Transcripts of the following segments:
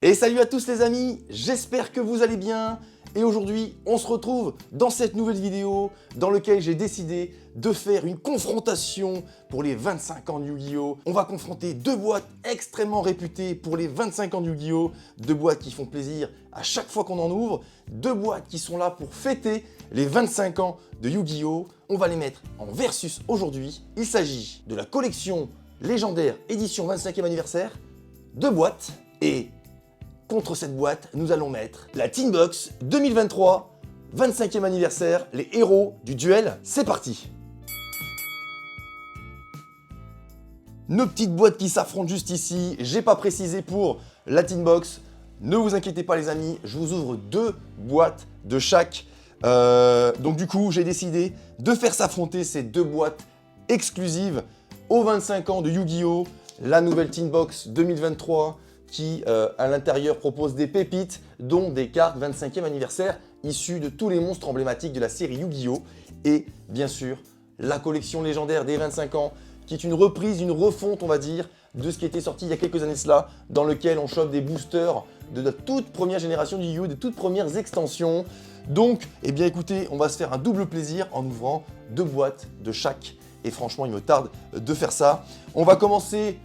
Et salut à tous les amis, j'espère que vous allez bien. Et aujourd'hui, on se retrouve dans cette nouvelle vidéo dans laquelle j'ai décidé de faire une confrontation pour les 25 ans de Yu-Gi-Oh! On va confronter deux boîtes extrêmement réputées pour les 25 ans de Yu-Gi-Oh! Deux boîtes qui font plaisir à chaque fois qu'on en ouvre, deux boîtes qui sont là pour fêter les 25 ans de Yu-Gi-Oh! On va les mettre en versus aujourd'hui. Il s'agit de la collection légendaire édition 25e anniversaire, deux boîtes et contre cette boîte, nous allons mettre la Teen Box 2023, 25e anniversaire, les héros du duel. C'est parti! Nos petites boîtes qui s'affrontent juste ici. J'ai pas précisé pour la Teen Box. Ne vous inquiétez pas les amis, je vous ouvre deux boîtes de chaque. Donc du coup, j'ai décidé de faire s'affronter ces deux boîtes exclusives aux 25 ans de Yu-Gi-Oh! La nouvelle Teen Box 2023. Qui, à l'intérieur, propose des pépites, dont des cartes 25e anniversaire issues de tous les monstres emblématiques de la série Yu-Gi-Oh! Et bien sûr, la collection légendaire des 25 ans, qui est une reprise, une refonte, on va dire, de ce qui était sorti il y a quelques années cela, dans lequel on chope des boosters de la toute première génération de Yu-Gi-Oh! Des toutes premières extensions. Donc, eh bien écoutez, on va se faire un double plaisir en ouvrant deux boîtes de chaque. Et franchement, il me tarde de faire ça. On va commencer...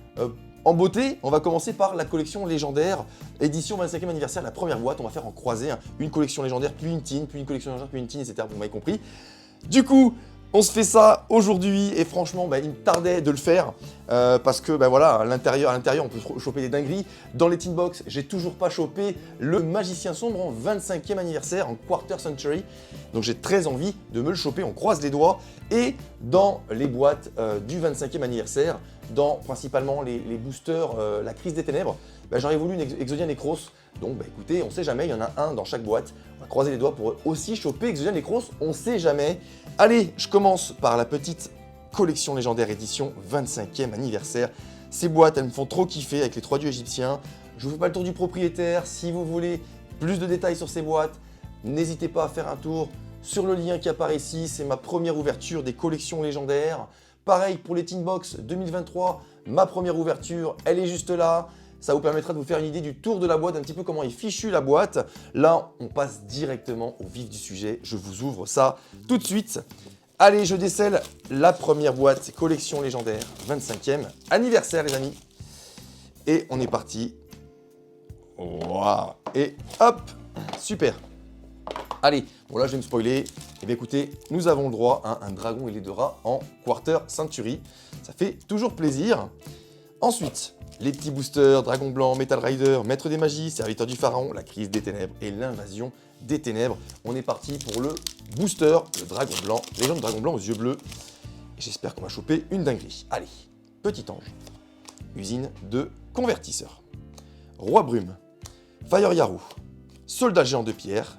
en beauté, on va commencer par la collection légendaire, édition 25e anniversaire, la première boîte. On va faire en croisée, hein, une collection légendaire, puis une teen, puis une collection légendaire, puis une teen, etc. Vous m'avez compris. Du coup, on se fait ça aujourd'hui et franchement, il me tardait de le faire parce que voilà, à l'intérieur, on peut choper des dingueries. Dans les Teen Box, j'ai toujours pas chopé le Magicien Sombre en 25e anniversaire, en Quarter Century. Donc j'ai très envie de me le choper, on croise les doigts. Et dans les boîtes du 25e anniversaire, dans principalement les boosters, la Crise des Ténèbres, j'aurais voulu une Exodia Necros. Donc écoutez, on sait jamais, il y en a un dans chaque boîte. On va croiser les doigts pour aussi choper Exodia Necros, on sait jamais. Allez, je commence par la petite collection légendaire édition 25e anniversaire. Ces boîtes, elles me font trop kiffer avec les trois dieux égyptiens. Je vous fais pas le tour du propriétaire. Si vous voulez plus de détails sur ces boîtes, n'hésitez pas à faire un tour sur le lien qui apparaît ici. C'est ma première ouverture des collections légendaires. Pareil pour les Teen Box 2023, ma première ouverture, elle est juste là. Ça vous permettra de vous faire une idée du tour de la boîte, un petit peu comment est fichue la boîte. Là, on passe directement au vif du sujet. Je vous ouvre ça tout de suite. Allez, je décèle la première boîte collection légendaire 25e anniversaire, les amis. Et on est parti. Waouh! Et hop! Super! Allez, bon là je vais me spoiler. Eh bien écoutez, nous avons le droit à un dragon et les deux rats en Quarter Century. Ça fait toujours plaisir. Ensuite, les petits boosters, Dragon Blanc, Metal Rider, Maître des Magies, Serviteur du Pharaon, la Crise des Ténèbres et l'Invasion des Ténèbres. On est parti pour le booster, le Dragon Blanc, légende Dragon Blanc aux yeux bleus. Et j'espère qu'on va choper une dinguerie. Allez, Petit Ange, usine de convertisseurs, Roi Brume, Fire Yarou, Soldat géant de pierre.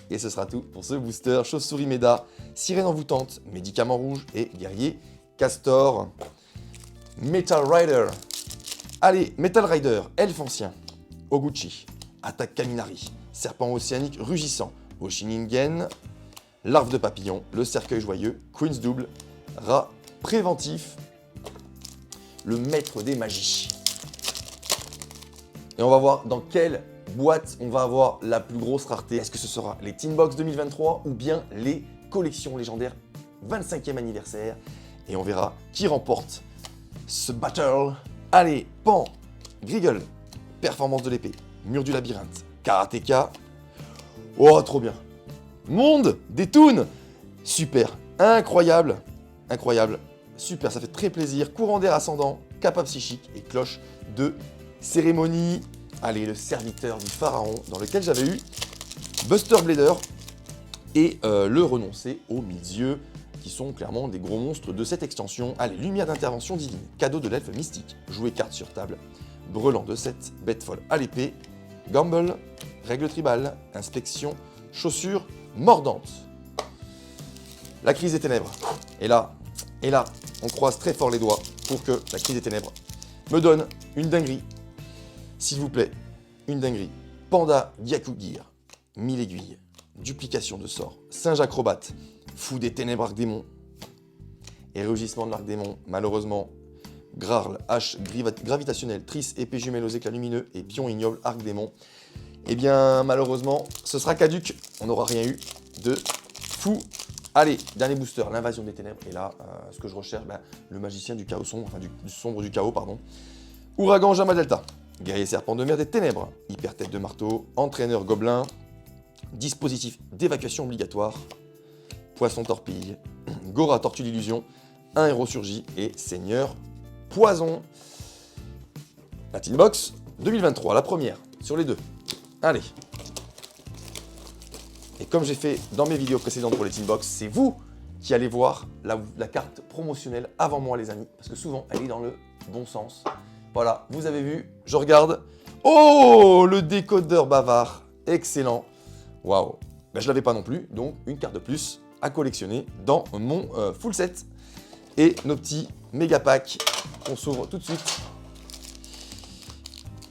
Et ce sera tout pour ce booster. Chauve-souris Méda, Sirène envoûtante, Médicament rouge et Guerrier Castor. Metal Rider. Allez, Metal Rider, Elfe ancien, Oguchi, Attaque Kaminari, Serpent océanique rugissant, Oshiningen, Larve de papillon, le cercueil joyeux, Queen's double, Rat préventif, le Maître des magies. Et on va voir dans quelle boîte on va avoir la plus grosse rareté. Est-ce que ce sera les Teen Box 2023 ou bien les collections légendaires 25e anniversaire? Et on verra qui remporte ce battle. Allez, Pan, Griggle, Performance de l'épée, Mur du labyrinthe, Karateka. Oh, trop bien. Monde des Toons. Super, incroyable, incroyable, super, ça fait très plaisir. Courant d'air ascendant, Kappa psychique et cloche de cérémonie. Allez, le serviteur du pharaon, dans lequel j'avais eu Buster Blader et le renoncé aux mille yeux, qui sont clairement des gros monstres de cette extension. Allez, lumière d'intervention divine, cadeau de l'elfe mystique, jouer carte sur table, brelan de 7, bête folle à l'épée, gamble, règle tribale, inspection, chaussure mordante. La crise des ténèbres. Et là, on croise très fort les doigts pour que la crise des ténèbres me donne une dinguerie. S'il vous plaît, une dinguerie. Panda Gyakugir, 1000 aiguilles, duplication de sorts, singe acrobate, fou des ténèbres arc-démon et rugissement de l'arc-démon. Malheureusement, Grarl, Hache gravitationnelle, Triss, épée jumelle aux éclats lumineux et pion ignoble, arc démon. Eh bien, malheureusement, ce sera caduc. On n'aura rien eu de fou. Allez, dernier booster, l'invasion des ténèbres. Et là, ce que je recherche, le magicien du chaos sombre, enfin du sombre du chaos, pardon. Ouragan Jama Delta, guerrier serpent de mer des ténèbres, hyper tête de marteau, entraîneur gobelin, dispositif d'évacuation obligatoire, poisson torpille, Gora tortue d'illusion, un héros surgit et seigneur poison. La Tin Box 2023, la première, sur les deux. Allez. Et comme j'ai fait dans mes vidéos précédentes pour les Tin Box, c'est vous qui allez voir la carte promotionnelle avant moi, les amis, parce que souvent, elle est dans le bon sens. Voilà, vous avez vu, je regarde. Oh, le décodeur bavard, excellent. Waouh, je l'avais pas non plus, donc une carte de plus à collectionner dans mon full set. Et nos petits méga packs qu'on s'ouvre tout de suite.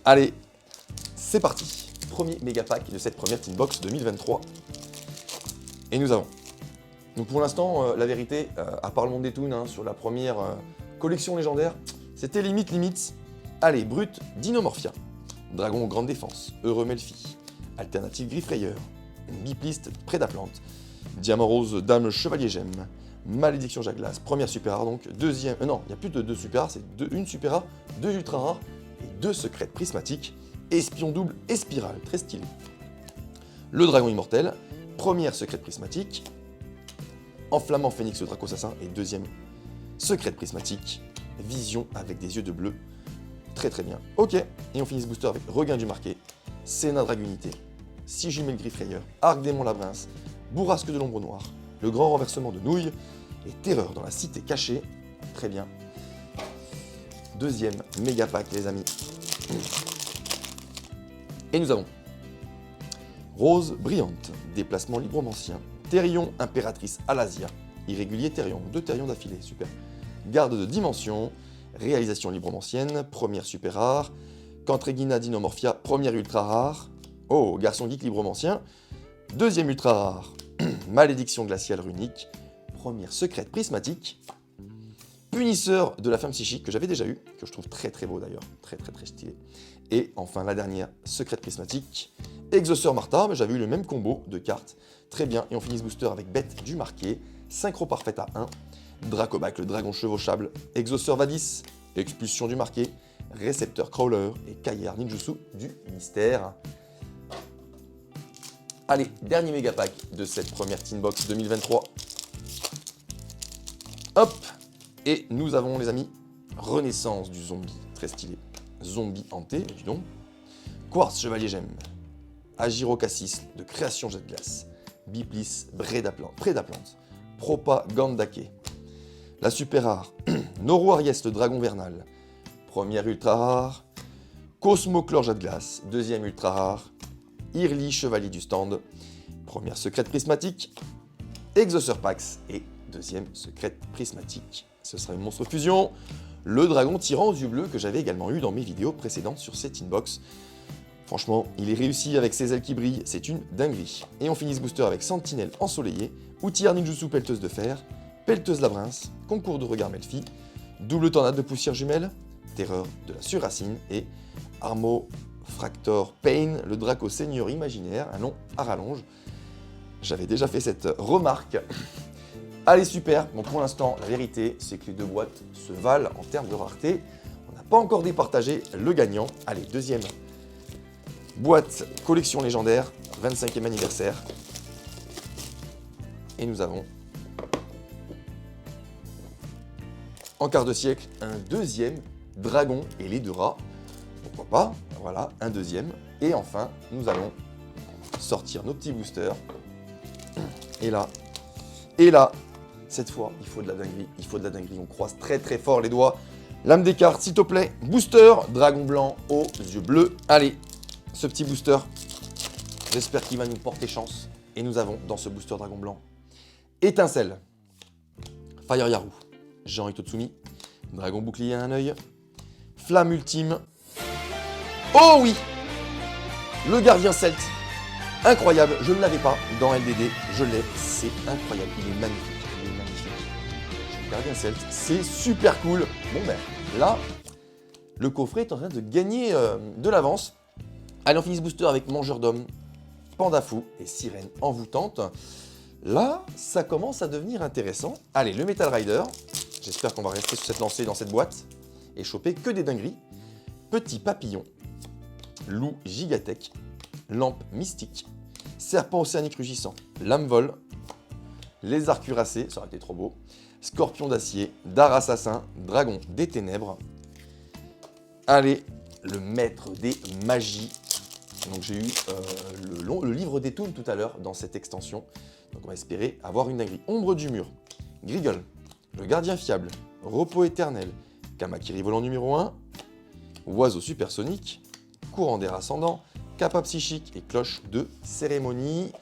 Allez, c'est parti. Premier méga pack de cette première Tin Box 2023. Et nous avons. Donc pour l'instant, la vérité, à part le monde des toons, sur la première collection légendaire, c'était limite. Allez, Brut, Dinomorphia, Dragon Grande Défense, Heureux Melfi, Alternative Griffrayeur, Bipliste, Prédaplante, Diamant Rose, Dame Chevalier Gemme, Malédiction Jaglas, première super rare donc, deuxième, non, il n'y a plus de deux super rares, c'est une super rare, deux ultra rares et deux secrètes prismatiques, Espion double et spirale, très stylé. Le Dragon Immortel, première secrète prismatique, Enflammant Phénix le Draco Assassin et deuxième secrète prismatique, Vision avec des yeux de bleu. Très bien. Ok, et on finit ce booster avec Regain du Marqué, Sénat Dragunité, 6 jumelles Griffrayeur, Arc Démon Labrince, Bourrasque de l'Ombre Noire, le grand renversement de Nouille et Terreur dans la Cité Cachée. Très bien. Deuxième méga pack, les amis. Et nous avons Rose Brillante, Déplacement Libromancien, Thérion Impératrice Alasia, Irrégulier Thérion, 2 Thérions d'affilée, super. Garde de Dimension, Réalisation Libromancienne, première super rare, Cantreguina Dinomorphia, première ultra rare, oh, Garçon Geek Libromancien, deuxième ultra rare, Malédiction Glaciale Runique, première secrète prismatique, Punisseur de la femme psychique, que j'avais déjà eu, que je trouve très beau d'ailleurs, très stylé, et enfin la dernière secrète prismatique, Exauceur Martha, mais j'avais eu le même combo de cartes, très bien, et on finit ce booster avec Bête du Marqué, Synchro Parfaite à 1, Dracobac, le dragon chevauchable, Exauceur Vadis, Expulsion du Marqué, Récepteur Crawler et Caillard Ninjutsu du Mystère. Allez, dernier méga pack de cette première Tin Box 2023. Hop, et nous avons, les amis, Renaissance du zombie, très stylé. Zombie hanté, dis donc. Quartz Chevalier Gemme, Agirocassis de Création Jet de Glace, Biplis Prédaplante, Propagandake. La super rare, Noro Ariès, le dragon vernal, première ultra rare, Cosmoclore Jet de Glace, deuxième ultra rare, Irli Chevalier du Stand, première secrète prismatique, Exauceur Pax et deuxième secrète prismatique. Ce sera une monstre fusion, le dragon tyran aux yeux bleus que j'avais également eu dans mes vidéos précédentes sur cette inbox. Franchement, il est réussi avec ses ailes qui brillent, c'est une dinguerie. Et on finit ce booster avec Sentinelle ensoleillée, Outillard Ninjutsu Pelleteuse de fer, Pelleteuse Labrince, Concours de regard Melfi, Double Tornade de poussière jumelle, Terreur de la surracine et Armo Fractor Pain, le Draco Seigneur imaginaire, un nom à rallonge. J'avais déjà fait cette remarque. Allez, super. Bon, pour l'instant, la vérité, c'est que les deux boîtes se valent en termes de rareté. On n'a pas encore départagé le gagnant. Allez, deuxième boîte collection légendaire, 25e anniversaire. Et nous avons, en quart de siècle, un deuxième dragon et les deux rats. Pourquoi pas? Voilà, un deuxième. Et enfin, nous allons sortir nos petits boosters. Et là, cette fois, il faut de la dinguerie, on croise très fort les doigts. Lame des cartes, s'il te plaît. Booster, dragon blanc aux yeux bleus. Allez, ce petit booster, j'espère qu'il va nous porter chance. Et nous avons dans ce booster dragon blanc, Étincelle, Fire Yaru, Jean Itotsumi, Dragon Bouclier à un œil, Flamme Ultime. Oh oui, le Gardien Celte. Incroyable, je ne l'avais pas dans LDD, je l'ai, c'est incroyable, il est magnifique, Le Gardien Celte, c'est super cool. Bon ben, là, le coffret est en train de gagner de l'avance. Allez, on finit ce booster avec Mangeur d'Hommes, Panda Fou et Sirène Envoûtante. Là, ça commence à devenir intéressant. Allez, le Metal Rider. J'espère qu'on va rester sur cette lancée dans cette boîte et choper que des dingueries. Petit Papillon, Loup Gigatech, Lampe Mystique, Serpent Océanique Rugissant, Lame Vol, Lézard Cuirassé, ça aurait été trop beau, Scorpion d'Acier, Dard Assassin, Dragon des Ténèbres. Allez, le Maître des Magies. Donc j'ai eu le livre des Toons tout à l'heure dans cette extension. Donc on va espérer avoir une dinguerie. Ombre du Mur, Grigol, le Gardien Fiable, Repos Éternel, Kamakiri Volant numéro 1, Oiseau Supersonique, Courant d'air ascendant, Kappa Psychique et Cloche de Cérémonie.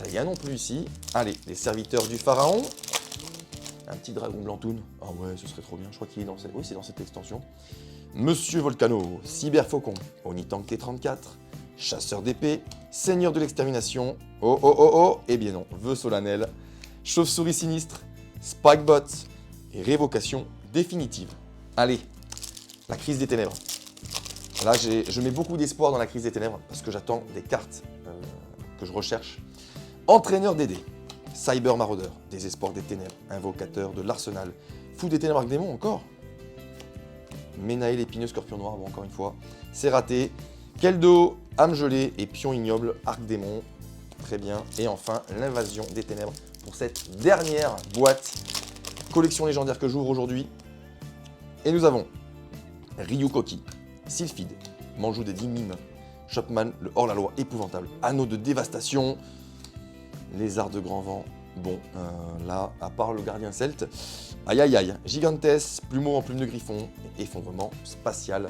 Rien non plus ici. Allez, les Serviteurs du Pharaon. Un petit dragon blanc toon. Ah ouais, ce serait trop bien. Je crois qu'il est dans cette... Oui, c'est dans cette extension. Monsieur Volcano, Cyberfaucon, Onitank T34, Chasseur d'épée, Seigneur de l'extermination, eh bien non, Vœu solennel, Chauve-souris sinistre, Spikebot et Révocation définitive. Allez, la crise des ténèbres. Là, je mets beaucoup d'espoir dans la crise des ténèbres parce que j'attends des cartes que je recherche. Entraîneur des dés, Cyber Maraudeur, Désespoir des ténèbres, Invocateur de l'arsenal, Fou des ténèbres Arc-Démon encore. Ménaé l'épineux Scorpion Noir, bon encore une fois, c'est raté. Keldo, Âme gelée et Pion ignoble, Arc-Démon, très bien. Et enfin, l'invasion des ténèbres pour cette dernière boîte collection légendaire que j'ouvre aujourd'hui. Et nous avons Ryukoki, Sylphide, Manjou des 10 mimes, Chopman, le hors-la-loi épouvantable, Anneau de dévastation, Lézard de grand vent. Bon, là, à part le gardien celte, aïe aïe aïe, Gigantes, Plumeau en plume de griffon, effondrement spatial.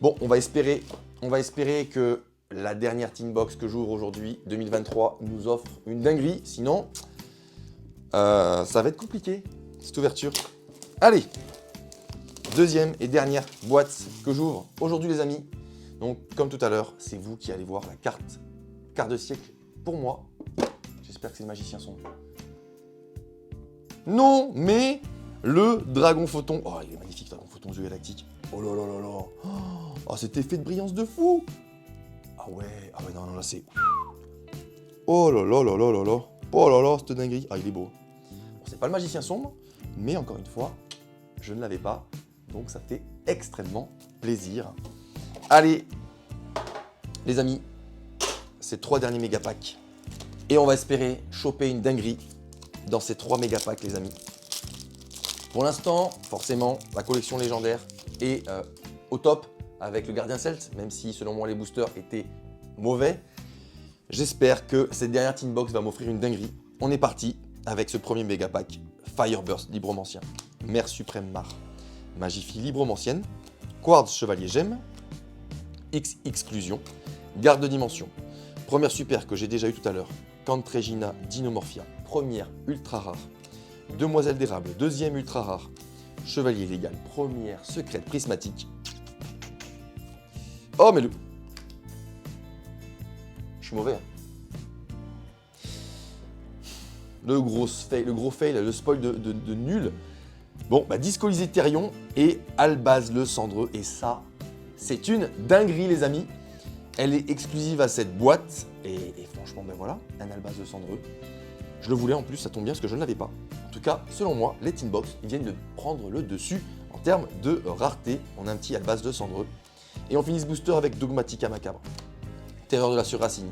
Bon, on va espérer que la dernière Teen Box que j'ouvre aujourd'hui, 2023, nous offre une dinguerie. Sinon, ça va être compliqué, cette ouverture. Allez, deuxième et dernière boîte que j'ouvre aujourd'hui, les amis. Donc, comme tout à l'heure, c'est vous qui allez voir la carte de siècle pour moi. J'espère que c'est le magicien sombre. Non, mais le Dragon Photon. Oh, il est magnifique, Dragon Photon, yeux galactique. Oh là là là là. Oh, cet effet de brillance de fou. Ah ouais, non, là c'est... Oh là là là là là là. Oh là là, cette dinguerie. Ah, il est beau. Bon, c'est pas le magicien sombre, mais encore une fois, je ne l'avais pas. Donc ça fait extrêmement plaisir. Allez, les amis, ces 3 derniers méga packs. Et on va espérer choper une dinguerie dans ces 3 méga packs, les amis. Pour l'instant, forcément, la collection légendaire est au top avec le gardien celte, même si selon moi les boosters étaient mauvais. J'espère que cette dernière Teen Box va m'offrir une dinguerie. On est parti avec ce premier méga pack. Fireburst Libromancien, Mère Suprême Mar, Magifie Libromancienne, Quartz Chevalier Gemme, X Exclusion, Garde de Dimension. Première super que j'ai déjà eu tout à l'heure, Cantrégina Dinomorphia, première ultra rare. Demoiselle d'érable, deuxième ultra rare. Chevalier légal, première secrète prismatique. Oh mais je suis mauvais. Hein. Le gros fail, le spoil de nul. Bon, bah Discolisé Therion et Albaz le Cendreux. Et ça, c'est une dinguerie, les amis. Elle est exclusive à cette boîte. Et franchement, ben voilà, un Albaz le Cendreux. Je le voulais en plus, ça tombe bien parce que je ne l'avais pas. En tout cas, selon moi, les Teen Box viennent de prendre le dessus en termes de rareté. On a un petit Albaz le Cendreux. Et on finit ce booster avec Dogmatica Macabre, Terreur de la Surracine,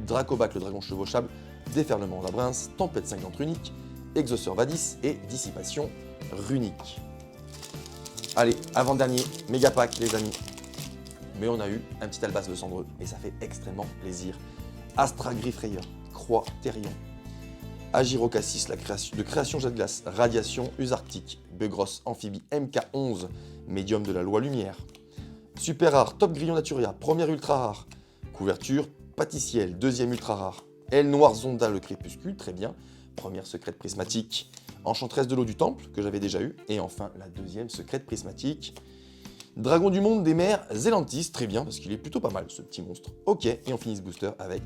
Dracobac le Dragon Chevauchable, Déferlement Labrins, Tempête cinglante runique, Exauceur Vadis et Dissipation runique. Allez, avant-dernier, méga pack les amis. Mais on a eu un petit Albaz le Cendreux et ça fait extrêmement plaisir. Astra Griffrayer, Croix Therion, Agirocassis, de création jet de glace, Radiation Usarctique, Begros Amphibie MK11, Médium de la Loi Lumière. Super rare, Top Grillon Naturia, première ultra rare. Couverture, Pâtissiel, deuxième ultra rare. Aile Noire Zonda, le Crépuscule, très bien. Première secrète prismatique. Enchanteresse de l'eau du temple, que j'avais déjà eu. Et enfin, la deuxième secrète prismatique. Dragon du monde des mers, Zélantis, très bien, parce qu'il est plutôt pas mal, ce petit monstre. Ok, et on finit ce booster avec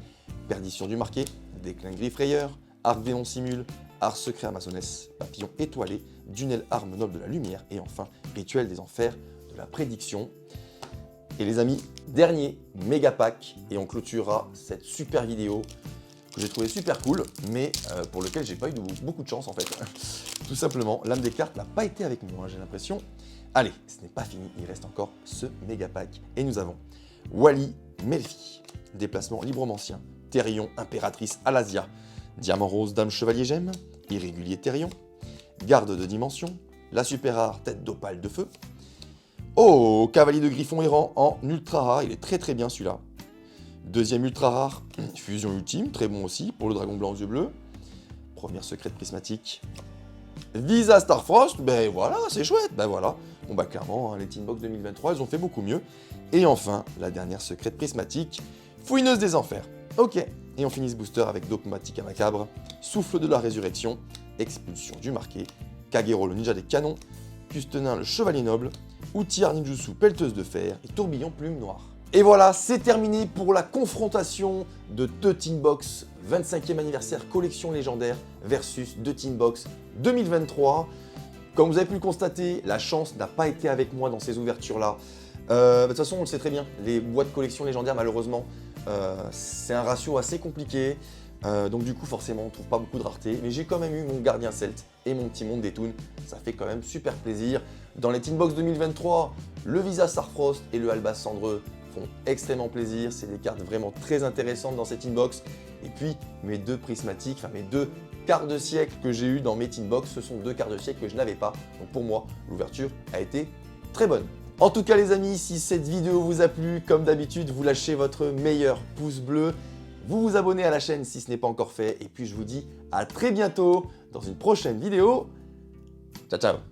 Perdition du Marqué, Déclin Griffrayer, Arc Démon Simule, Art Secret Amazonesse, Papillon Étoilé, Dunel Arme Noble de la Lumière et enfin Rituel des Enfers de la Prédiction. Et les amis, dernier méga pack et on clôturera cette super vidéo que j'ai trouvé super cool, mais pour lequel j'ai pas eu beaucoup de chance en fait. Tout simplement, l'âme des cartes n'a pas été avec moi, j'ai l'impression. Allez, ce n'est pas fini, il reste encore ce méga pack. Et nous avons Wally Melfi, déplacement libromancien, Thérion, impératrice Alasia, diamant rose, dame chevalier gemme, irrégulier Thérion, garde de dimension, la super rare tête d'opale de feu. Oh, cavalier de griffon errant en ultra rare, il est très bien celui-là. Deuxième ultra rare, fusion ultime, très bon aussi pour le dragon blanc aux yeux bleus. Première secrète prismatique. Visa Starfrost, ben voilà, c'est chouette, ben voilà. Bon bah clairement, hein, les Tinbox 2023, ils ont fait beaucoup mieux. Et enfin, la dernière secrète prismatique, Fouineuse des Enfers. Ok, et on finit ce booster avec Dogmatica Macabre, Souffle de la Résurrection, Expulsion du Marqué, Kagero le Ninja des Canons, Custenin le Chevalier Noble, Outillard Ninjutsu Pelleteuse de Fer et Tourbillon Plume Noire. Et voilà, c'est terminé pour la confrontation de deux Tinbox 25e anniversaire collection légendaire versus deux Tinbox 2023. Comme vous avez pu le constater, la chance n'a pas été avec moi dans ces ouvertures-là. De toute façon, on le sait très bien, les boîtes collection légendaire, malheureusement, c'est un ratio assez compliqué. Donc du coup, forcément, on ne trouve pas beaucoup de rareté. Mais j'ai quand même eu mon Gardien Celte et mon petit monde des Toons. Ça fait quand même super plaisir. Dans les Tinbox 2023, le Visa Starfrost et le Albas Cendreux font extrêmement plaisir. C'est des cartes vraiment très intéressantes dans cette Tinbox. Et puis, mes deux prismatiques, enfin mes deux quarts de siècle que j'ai eu dans mes Tinbox, ce sont deux quarts de siècle que je n'avais pas. Donc pour moi, l'ouverture a été très bonne. En tout cas les amis, si cette vidéo vous a plu, comme d'habitude, vous lâchez votre meilleur pouce bleu. Vous vous abonnez à la chaîne si ce n'est pas encore fait. Et puis je vous dis à très bientôt dans une prochaine vidéo. Ciao ciao.